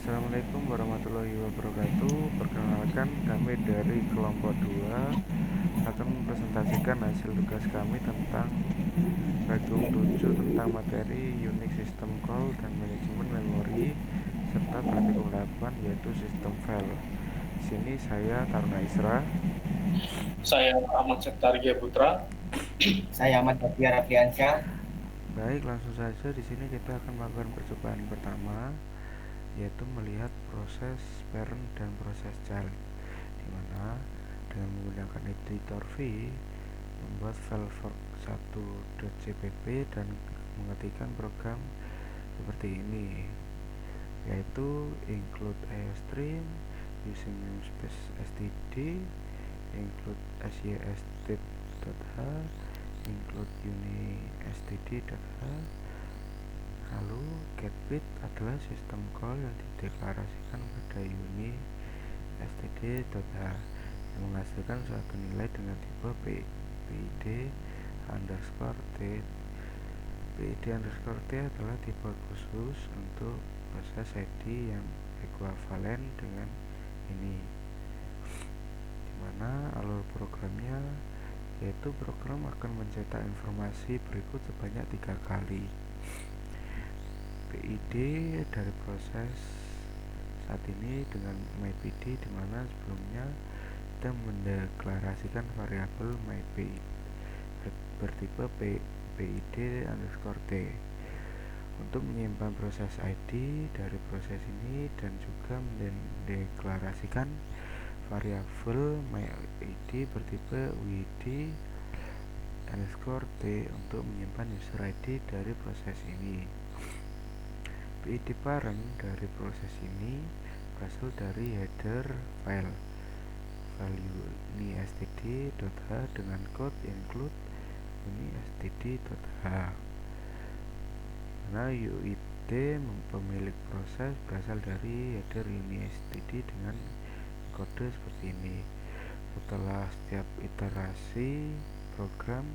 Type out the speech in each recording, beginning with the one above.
Assalamualaikum warahmatullahi wabarakatuh. Perkenalkan, kami dari kelompok 2 akan mempresentasikan hasil tugas kami tentang Regium 7 tentang materi Unix System Call dan Manajemen Memori serta praktikum 8 yaitu Sistem File. Di sini saya Taruna Isra. Saya Ahmad Sektargia Putra. Saya Ahmad Bastiar Afriansyah. Baik, langsung saja di sini kita akan melakukan percobaan pertama, yaitu melihat proses parent dan proses child, di mana dengan menggunakan editor V membuat file fork1.cpp dan mengetikkan program seperti ini, yaitu include iostream using namespace std, include syst.h, include uni.std.h. Lalu getBit adalah sistem call yang dideklarasikan pada uni.std.h yang menghasilkan suatu nilai dengan tipe PID underscore T. PID underscore T adalah tipe khusus untuk proses ID yang ekuivalen dengan ini, dimana alur programnya yaitu program akan mencetak informasi berikut sebanyak 3 kali. PID dari proses saat ini dengan myPID, dimana sebelumnya kita mendeklarasikan variabel myPID bertipe PID underscore T untuk menyimpan proses ID dari proses ini dan juga mendeklarasikan variabel myID bertipe WID underscore T untuk menyimpan user ID dari proses ini. PID parent dari proses ini berasal dari header file uni.std.h dengan code include uni.std.h. Karena UID pemilik proses berasal dari header uni.std dengan kode seperti ini. Setelah setiap iterasi, program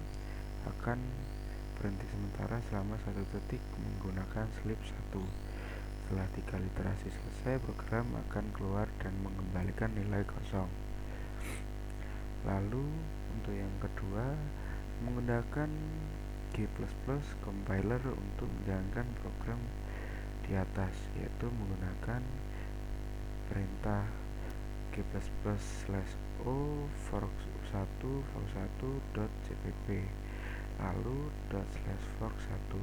akan berhenti sementara selama 1 detik menggunakan sleep 1. Setelah 3 iterasi selesai, program akan keluar dan mengembalikan nilai kosong. Lalu untuk yang kedua, menggunakan G++ compiler untuk menjalankan program di atas, yaitu menggunakan perintah G++/o fork1v1.cpp lalu ./fork1,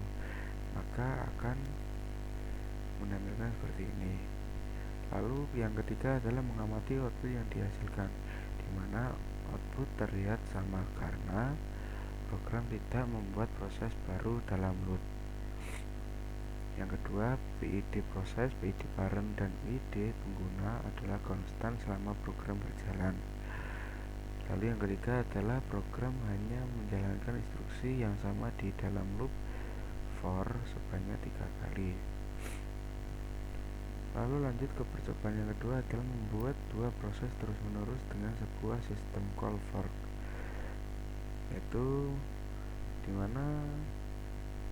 maka akan menampilkan seperti ini. Lalu yang ketiga adalah mengamati output yang dihasilkan, di mana output terlihat sama karena program tidak membuat proses baru dalam loop. Yang kedua, PID proses, PID parent, dan PID pengguna adalah konstan selama program berjalan. Lalu yang ketiga adalah program hanya menjalankan instruksi yang sama di dalam loop for sebanyak 3 kali. Lalu lanjut ke percobaan yang kedua adalah membuat 2 proses terus-menerus dengan sebuah sistem call fork, yaitu dimana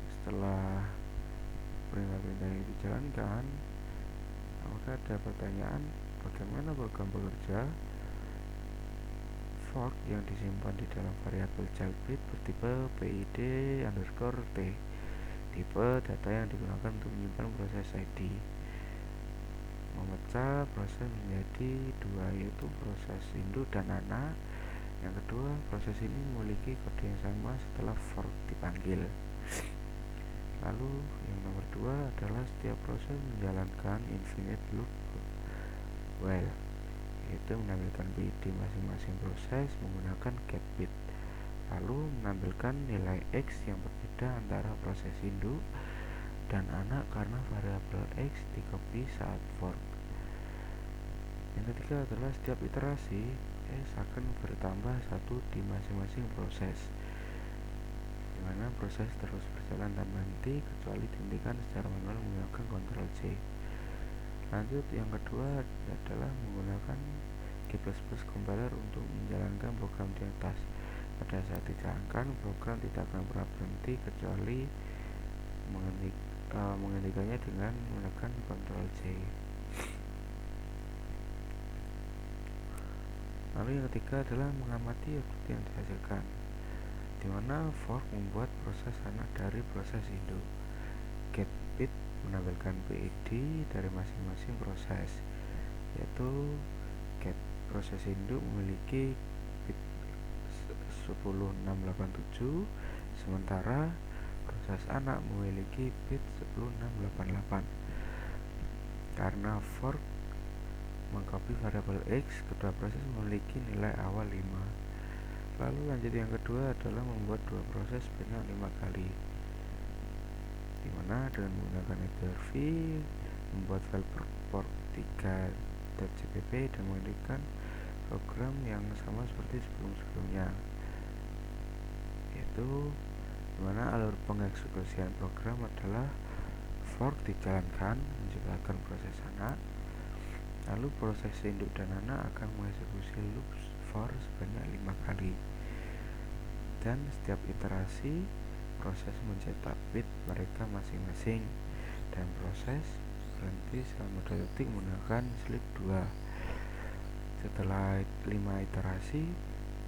setelah perintah-perintah yang dijalankan maka ada pertanyaan bagaimana program bekerja. Fork yang disimpan di dalam variabel childbit bertipe PID underscore T, tipe data yang digunakan untuk menyimpan proses ID. Memecah proses menjadi 2, yaitu proses induk dan anak. Yang kedua, proses ini memiliki kode yang sama setelah fork dipanggil. Lalu yang nomor 2 adalah setiap proses menjalankan infinite loop while, yaitu menampilkan PID masing-masing proses menggunakan getBit, lalu menampilkan nilai X yang berbeda antara proses induk dan anak karena variabel X dicopy saat fork. Yang ketiga adalah setiap iterasi X akan bertambah 1 di masing-masing proses, dimana proses terus berjalan tanpa henti kecuali dihentikan secara manual menggunakan Ctrl C. Lanjut, yang kedua adalah menggunakan G++ compiler untuk menjalankan program di atas. Pada saat dijalankan, program tidak akan pernah berhenti kecuali menghentikannya dengan menekan Ctrl C. Lalu yang ketiga adalah mengamati output yang dihasilkan, di mana fork membuat proses anak dari proses induk. Get bit menampilkan PID dari masing-masing proses, yaitu get proses induk memiliki bit 10687, sementara proses anak memiliki bit 10688. Karena fork mengcopy variabel X, kedua proses memiliki nilai awal 5. Lalu lanjut yang kedua adalah membuat dua proses sebanyak 5 kali, dimana dengan menggunakan editor V membuat file fork3.cpp dan mengetikkan program yang sama seperti sebelumnya, yaitu dimana alur pengeksekusian program adalah fork dijalankan menciptakan proses anak, lalu proses induk dan anak akan mengeksekusi loop for sebanyak 5 kali, dan setiap iterasi proses mencetak bit mereka masing-masing, dan proses berhenti selama 2 detik menggunakan sleep 2. Setelah 5 iterasi,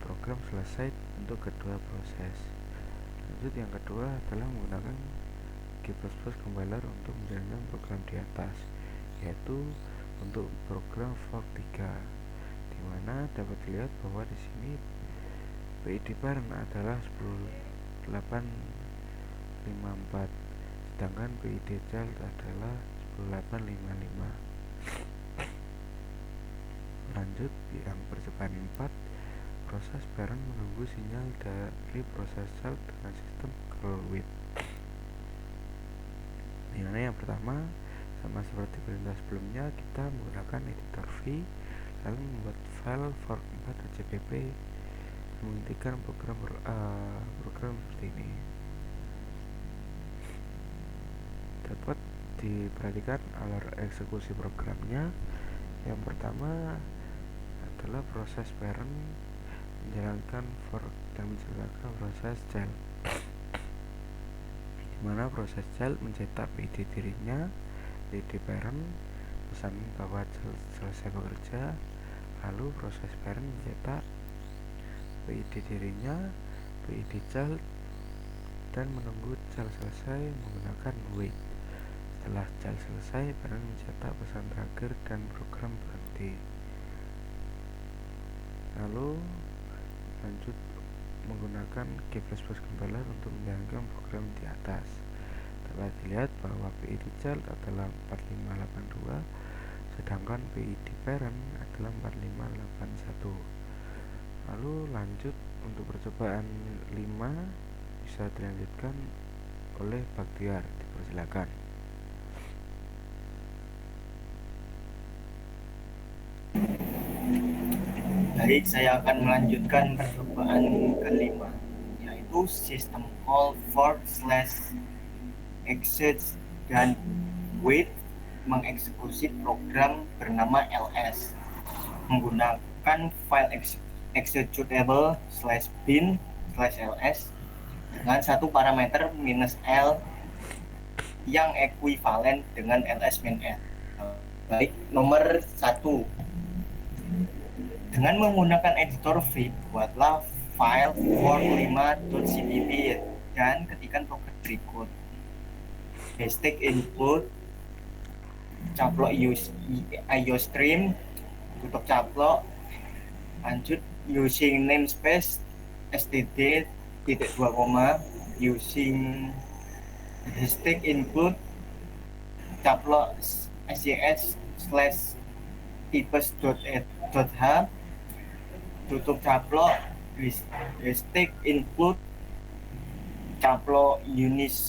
program selesai untuk kedua proses. Lanjut yang kedua adalah menggunakan G++ compiler untuk menjalankan program di atas, yaitu untuk program fork3, di mana dapat dilihat bahwa di sini PID parent adalah 10854, sedangkan PID child adalah 10855. Lanjut yang percobaan 4, proses parent menunggu sinyal dari proses child dengan sistem curl with, dimana yang pertama sama seperti perintah sebelumnya, kita menggunakan editor V lalu membuat file fork4.cpp menghentikan program seperti ini. Dapat diperhatikan alur eksekusi programnya. Yang pertama adalah proses parent menjalankan fork dan menjalankan proses child, dimana proses child mencetak PID dirinya, PID parent pesan bahwa selesai bekerja, lalu proses parent mencetak PID dirinya, PID child, dan menunggu child selesai menggunakan wait. Setelah child selesai, parent mencetak pesan terakhir dan program berhenti. Lalu lanjut menggunakan G++ compiler untuk menjalankan program di atas. Dapat dilihat bahwa PID child adalah 4582, sedangkan PID parent adalah 4581. Lalu lanjut untuk percobaan 5 bisa dilanjutkan oleh Baktiar, dipersilakan. Baik, saya akan melanjutkan percobaan kelima, yaitu sistem call fork/exit dan wait mengeksekusi program bernama ls menggunakan file executable /bin/ls dengan satu parameter -l yang ekuivalen dengan ls-l. Baik, nomor 1. Dengan menggunakan editor V, buatlah file fork5.cpp dan ketikkan program berikut. Basic input caplok iostream, tutup caplok, lanjut using namespace std (2), using basic input caplok sys/types.h, tutup caplok basic input caplok unistd.h,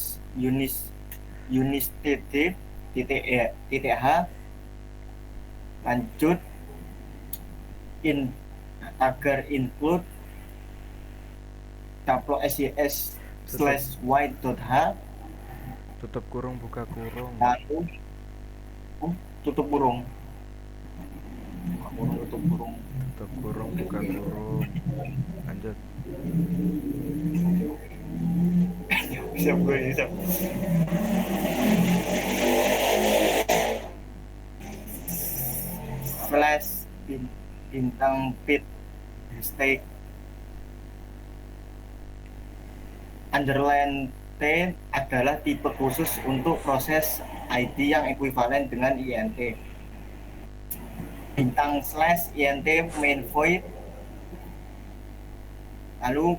lanjut agar input caplok sys/white.h, tutup kurung buka kurung, lalu tutup kurung tutup kurung tutup kurung buka kurung. Lanjut. siap. Flash bintang bit stake. Underline T adalah tipe khusus untuk proses ID yang ekuivalen dengan int. Bintang slash int main void, lalu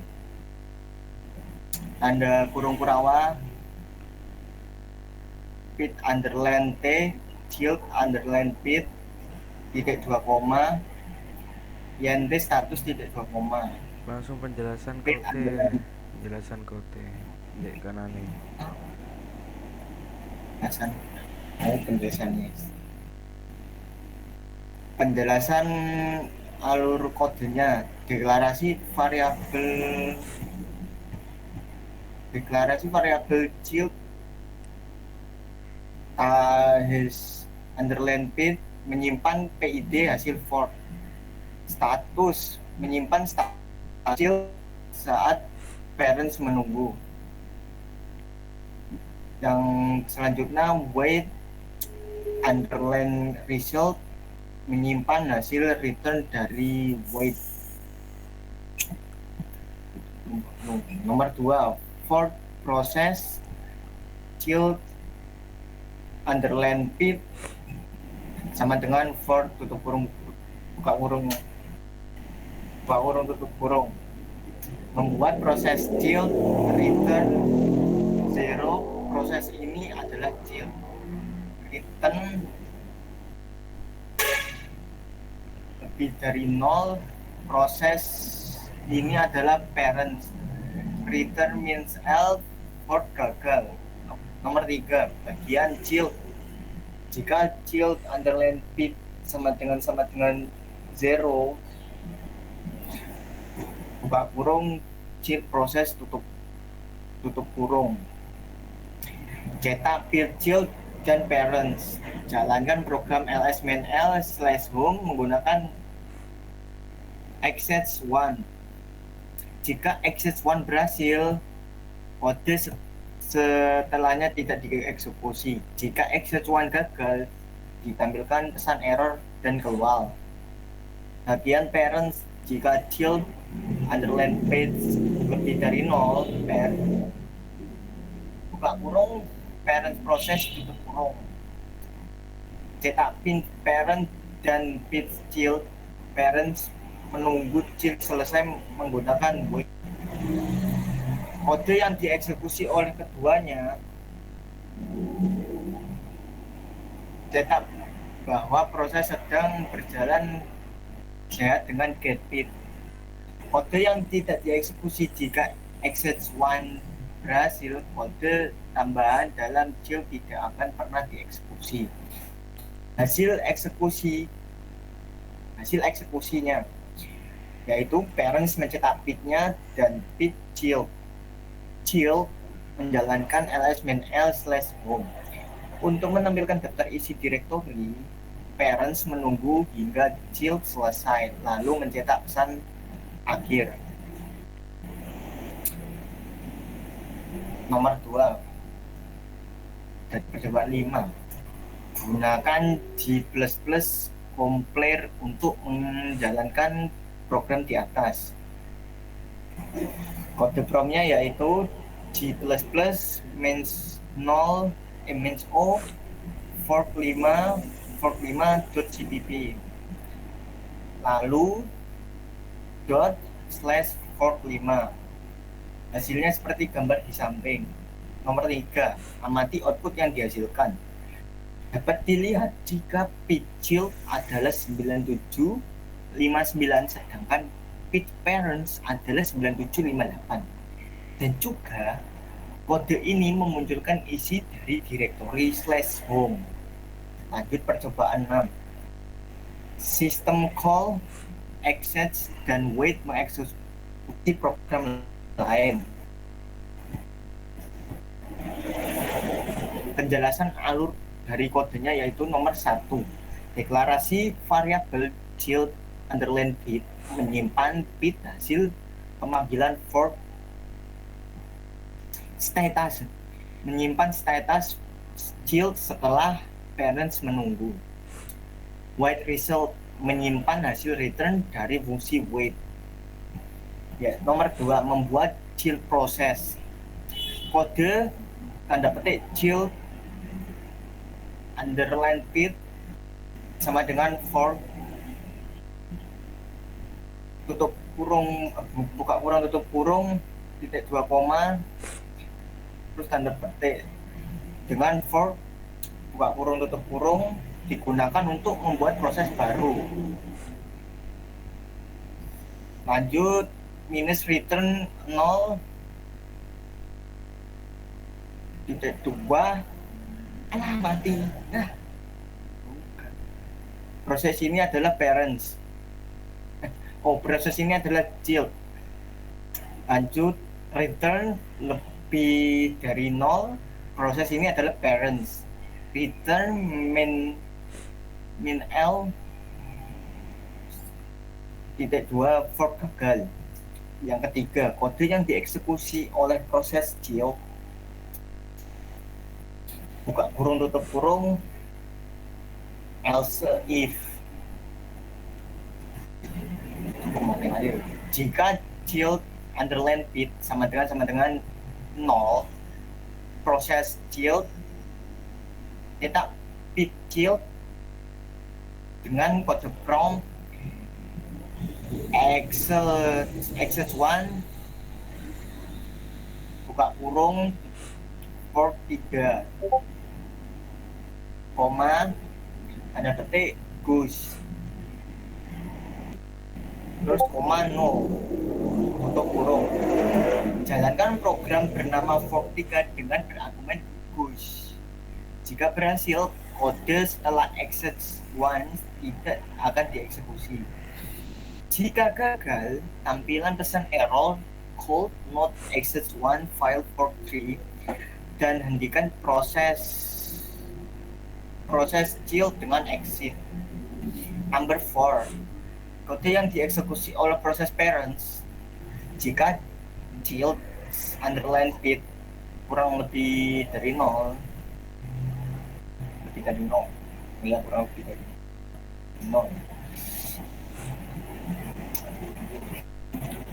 tanda kurung kurawa pit underline T shield underline pit titik 2 koma int status titik 2 koma. Langsung penjelasan Pit kote. underline. Penjelasan kote. Ndek kanane. Penjelasan alur kodenya, deklarasi variabel child has underline pit menyimpan PID hasil for. Status menyimpan status saat parents menunggu. Yang selanjutnya wait underline result menyimpan hasil return dari wait. Nomor 2 for proses child underline pit sama dengan for tutup kurung buka kurung tutup kurung membuat proses child return 0. Proses ini adalah child return lebih dari 0. Proses ini adalah parents. Return means else for gagal. Nomor 3 bagian child. Jika child underline pit sama dengan 0, buka kurung child proses tutup kurung. Cetak pit child dan parents. Jalankan program ls-main-l/home menggunakan exec1. Jika exec1 berhasil, kode setelahnya tidak dieksekusi. Jika exec1 gagal, ditampilkan pesan error dan keluar. Bagian parents, jika child underline page lebih dari 0, buka kurung parent proses tutup kurung. Cetak pin parent dan pin child. Parents menunggu child selesai menggunakan wait. Kode yang dieksekusi oleh keduanya cetak bahwa proses sedang berjalan sehat dengan get pit. Kode yang tidak dieksekusi jika exec1 berhasil, kode tambahan dalam child tidak akan pernah dieksekusi. Hasil eksekusinya yaitu parents mencetak pitnya dan pit child menjalankan ls-main-l/home. Untuk menampilkan daftar isi direktori, parents menunggu hingga child selesai lalu mencetak pesan akhir. Nomor 2 dan percobaan 5, gunakan G++ compiler untuk menjalankan program di atas. Kode promnya yaitu G++ -0 -o fork5.cpp lalu ./fork5. Hasilnya seperti gambar di samping. Nomor 3, amati output yang dihasilkan. Dapat dilihat jika pit child adalah 9759 sedangkan pit parents adalah 9758. Dan juga kode ini memunculkan isi dari direktori /home. Lanjut percobaan 6. System call, exec, dan wait mengeksekusi program lain. Penjelasan alur dari kodenya yaitu nomor 1. Deklarasi variabel child underline pit menyimpan pit hasil pemanggilan fork. Status menyimpan status child setelah parents menunggu. Wait result menyimpan hasil return dari fungsi wait. Ya, nomor 2, membuat child proses. Kode tanda petik child underline pit sama dengan for tutup kurung, buka kurung tutup kurung titik 2 koma terus tanda petik dengan for buka kurung tutup kurung digunakan untuk membuat proses baru. Lanjut, minus return 0 titik 2 mati. Nah, proses ini adalah parents. Proses ini adalah child. Lanjut, return lebih dari 0, proses ini adalah parents. Return min L titik 2 for gagal. Yang ketiga, kode yang dieksekusi oleh proses child buka kurung tutup kurung else if jika child underline pit sama dengan 0, proses child cetak pit child dengan kode prompt exit 1 buka kurung port 3 koma ada petik goose terus koma no untuk kurung. Jalankan program bernama fork3 dengan berargumen goose. Jika berhasil, kode setelah exit 1 tidak akan dieksekusi. Jika gagal, tampilan pesan error could not exit 1 file fork3 dan hentikan proses child dengan exit. Number 4, kode yang dieksekusi oleh proses parents jika child underline pit kurang lebih dari 0 ya kurang lebih dari 0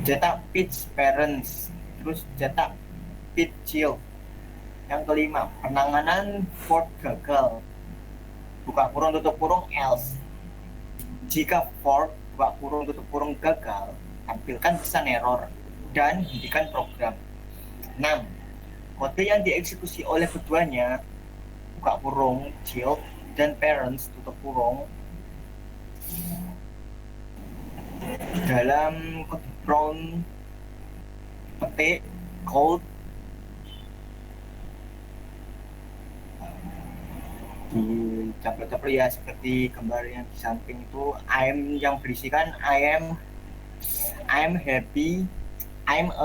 cetak pitch parents terus cetak pitch child. Yang kelima, penanganan fork gagal buka kurung tutup kurung else. Jika fork buka kurung tutup kurung gagal, tampilkan pesan error dan hentikan program. 6. Kode yang dieksekusi oleh keduanya buka kurung child dan parents tutup kurung dalam kode brown petik code dicampur-campur ya seperti gambar yang di samping itu. I'm yang berisikan I'm a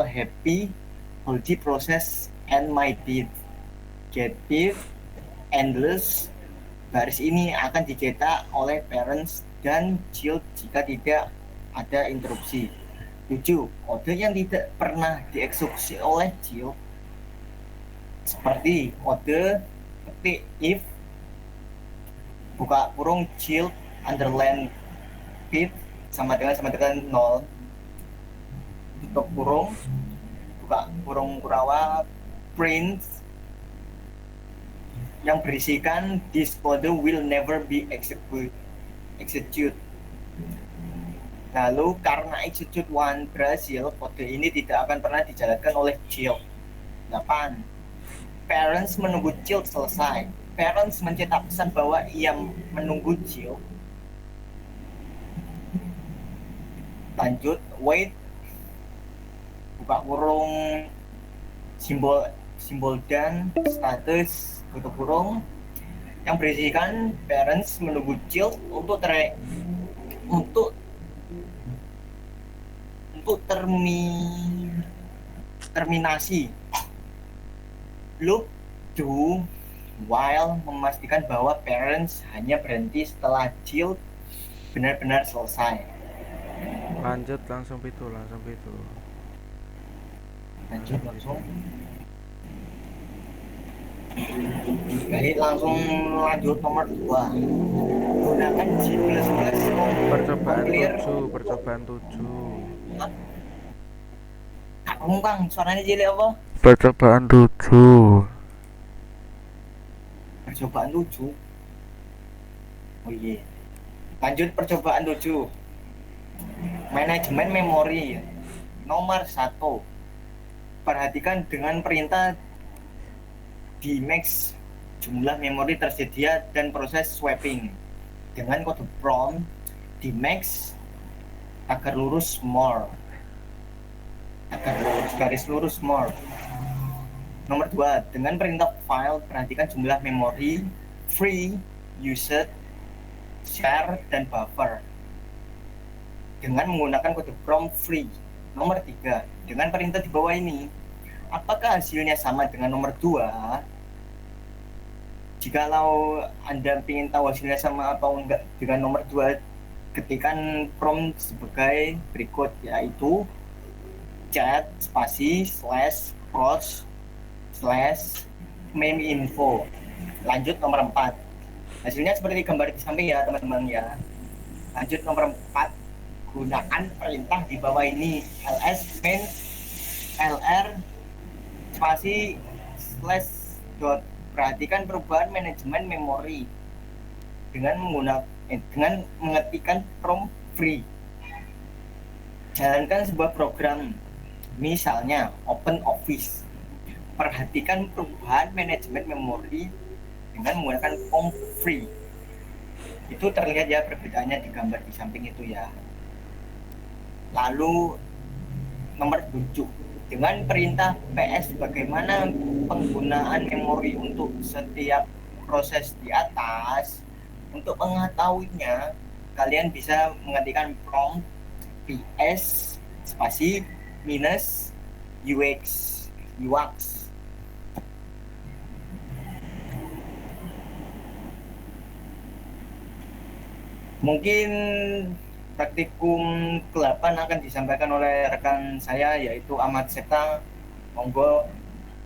happy healthy process and my beat get beat endless. Baris ini akan dicetak oleh parents dan child jika tidak ada interupsi. 7. Kode yang tidak pernah dieksekusi oleh child seperti kode petik if buka kurung child underline pit sama dengan 0 tutup kurung buka kurung kurawa print yang berisikan this code will never be execute. Lalu karena execute 1 berhasil, kode ini tidak akan pernah dijalankan oleh child. 8. Parents menunggu child selesai. Parents mencetak pesan bahwa ia menunggu child. Lanjut, wait buka kurung simbol dan status tutup kurung yang berisikan parents menunggu child untuk terminasi. Loop do while memastikan bahwa parents hanya berhenti setelah child benar-benar selesai. Lanjut langsung pitu. Baik, langsung lanjut nomor 2. Gunakan G++ percobaan 7. Kamu Kang, suaranya cilik apa? Percobaan 7. Percobaan 7. Oh iya. Lanjut percobaan 7. Manajemen memori. Nomor 1. Perhatikan dengan perintah di max jumlah memori tersedia dan proses swapping. Dengan kode prompt di max agar lurus more. Agar lurus, garis lurus more. Nomor 2, dengan perintah file perhatikan jumlah memori, free, used, share, dan buffer dengan menggunakan kode prompt free. Nomor 3, dengan perintah di bawah ini, apakah hasilnya sama dengan nomor 2? Jikalau Anda ingin tahu hasilnya sama atau enggak dengan nomor 2, ketikkan prompt sebagai berikut, yaitu chat spasi slash cross slash main info. Lanjut nomor 4. Hasilnya seperti gambar di samping ya teman-teman ya. Lanjut nomor 4. Gunakan perintah di bawah ini, ls main lr spasi slash dot. Perhatikan perubahan manajemen memori dengan mengetikkan prompt free. Jalankan sebuah program, misalnya Open Office. Perhatikan perubahan manajemen memori dengan menggunakan prompt free. Itu terlihat ya perbedaannya di gambar di samping itu ya. Lalu nomor 7, dengan perintah PS bagaimana penggunaan memori untuk setiap proses di atas. Untuk mengetahuinya, kalian bisa mengetikkan prompt PS spasi minus UX. Mungkin praktikum ke-8 akan disampaikan oleh rekan saya yaitu Ahmad Septa. Monggo.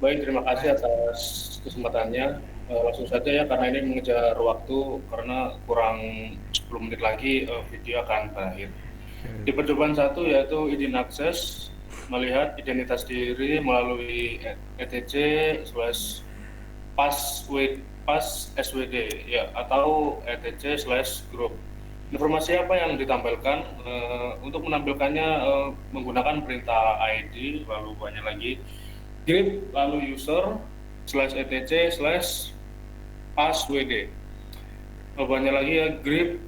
Baik, terima kasih atas kesempatannya. Langsung saja ya, karena ini mengejar waktu, karena kurang 10 menit lagi video akan berakhir. Di percobaan 1 yaitu izin akses, melihat identitas diri melalui etc /pass swd ya, atau etc/group. Informasi apa yang ditampilkan? Untuk menampilkannya menggunakan perintah id, lalu banyak lagi grip, lalu user /etc/passwd. Banyak lagi ya, grip,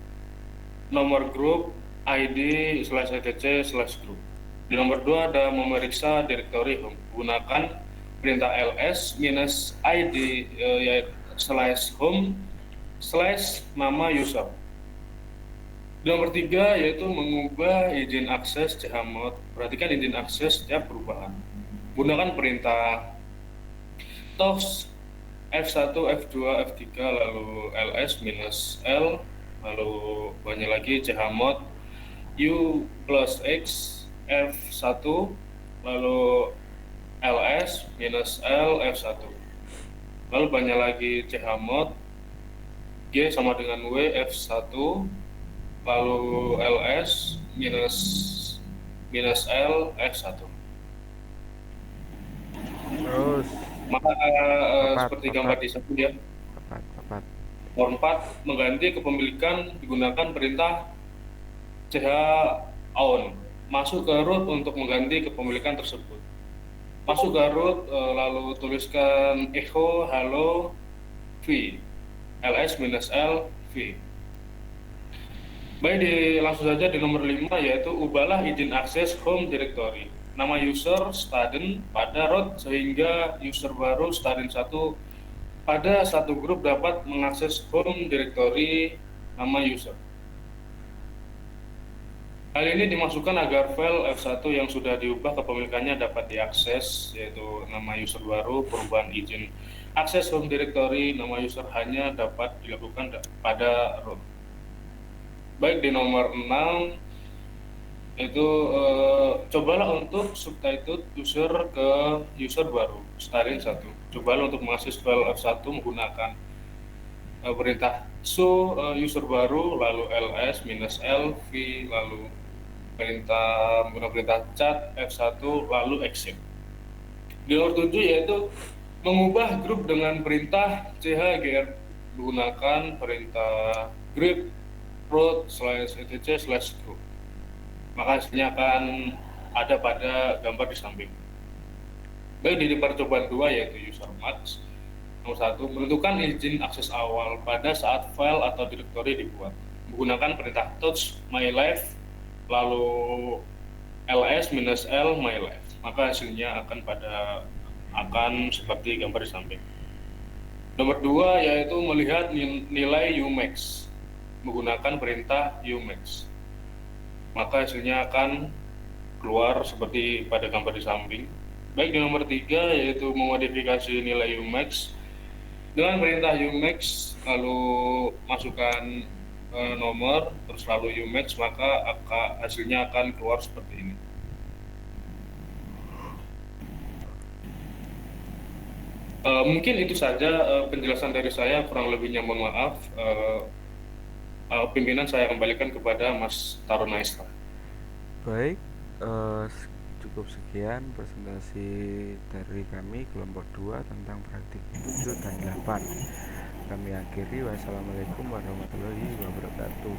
nomor grup, id /etc/group. Di nomor 2 ada memeriksa direktori home, gunakan perintah ls minus id /home /nama user. Di nomor 3 yaitu mengubah izin akses chmod. Perhatikan izin akses setiap perubahan. Gunakan perintah tox F1, F2, F3, lalu ls minus l, lalu banyak lagi chmod u plus x F1, lalu ls minus l F1, lalu banyak lagi chmod g sama dengan w F1, lalu ls minus l F1. Terus Maka seperti gambar di sini ya. tepat. Nomor 4, mengganti kepemilikan digunakan perintah ch on. Masuk ke root untuk mengganti kepemilikan tersebut. Masuk ke root, lalu tuliskan echo halo v ls minus l v. Baik, langsung saja di nomor 5 yaitu ubahlah izin akses home directory. Nama user student pada root sehingga user baru student 1 pada satu grup dapat mengakses home directory nama user. Hal ini dimasukkan agar file F1 yang sudah diubah kepemilikannya dapat diakses, yaitu nama user baru, perubahan izin akses home directory nama user hanya dapat dilakukan pada root. Baik, di nomor 6 itu cobalah untuk substitute user ke user baru starting 1. Cobalah untuk mengakses file F1 menggunakan perintah user baru, lalu ls minus l v, lalu menggunakan perintah cat F1 lalu exit. Di nomor 7 yaitu mengubah grup dengan perintah chgr menggunakan perintah grid root /etc/group. Maka hasilnya akan ada pada gambar di samping. Baik, di percobaan 2 yaitu user max. Nomor 1, menentukan izin akses awal pada saat file atau direktori dibuat menggunakan perintah touch mylife lalu ls-l mylife. Maka hasilnya akan seperti gambar di samping. Nomor 2 yaitu melihat nilai umax menggunakan perintah umax. Maka hasilnya akan keluar seperti pada gambar di samping. Baik, di nomor 3 yaitu memodifikasi nilai umax dengan perintah umax lalu masukkan nomor terus lalu umax, maka hasilnya akan keluar seperti ini. Mungkin itu saja penjelasan dari saya, kurang lebihnya mohon maaf. Pimpinan saya kembalikan kepada Mas Tarunaistra. Baik, cukup sekian presentasi dari kami kelompok 2 tentang praktik 7 dan 8. Kami akhiri, wassalamualaikum warahmatullahi wabarakatuh.